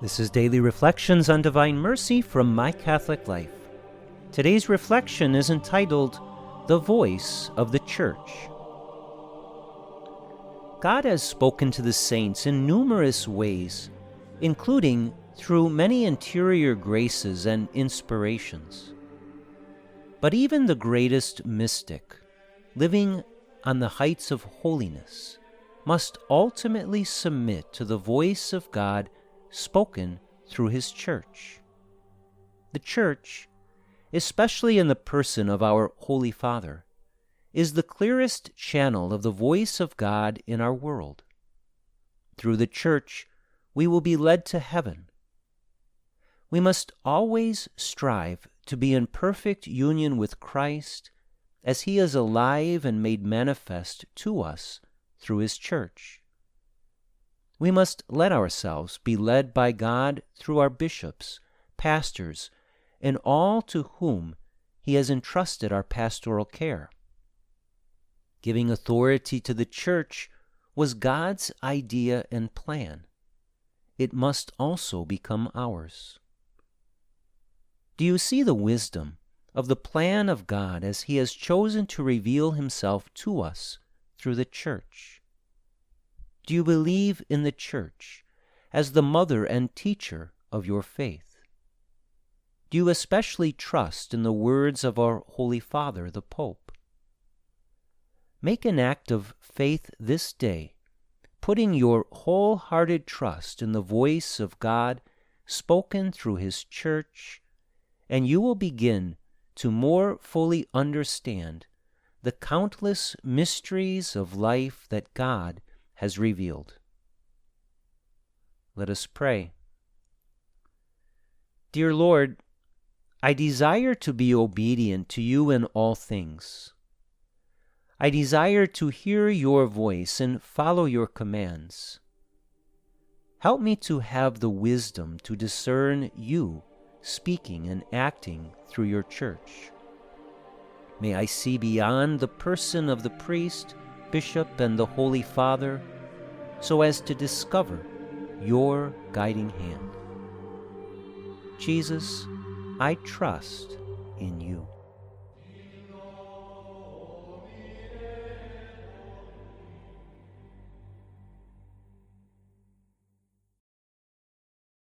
This is Daily Reflections on Divine Mercy from My Catholic Life. Today's reflection is entitled, The Voice of the Church. God has spoken to the saints in numerous ways, including through many interior graces and inspirations. But even the greatest mystic, living on the heights of holiness, must ultimately submit to the voice of God spoken through His Church. The Church, especially in the person of our Holy Father, is the clearest channel of the voice of God in our world. Through the Church, we will be led to heaven. We must always strive to be in perfect union with Christ as He is alive and made manifest to us through His Church. We must let ourselves be led by God through our bishops, pastors, and all to whom He has entrusted our pastoral care. Giving authority to the Church was God's idea and plan. It must also become ours. Do you see the wisdom of the plan of God as He has chosen to reveal Himself to us through the Church? Do you believe in the Church as the mother and teacher of your faith? Do you especially trust in the words of our Holy Father, the Pope? Make an act of faith this day, putting your wholehearted trust in the voice of God spoken through His Church, and you will begin to more fully understand the countless mysteries of life that God has revealed. Let us pray. Dear Lord, I desire to be obedient to You in all things. I desire to hear Your voice and follow Your commands. Help me to have the wisdom to discern You speaking and acting through Your Church. May I see beyond the person of the priest, bishop, and the Holy Father, so as to discover Your guiding hand. Jesus, I trust in You.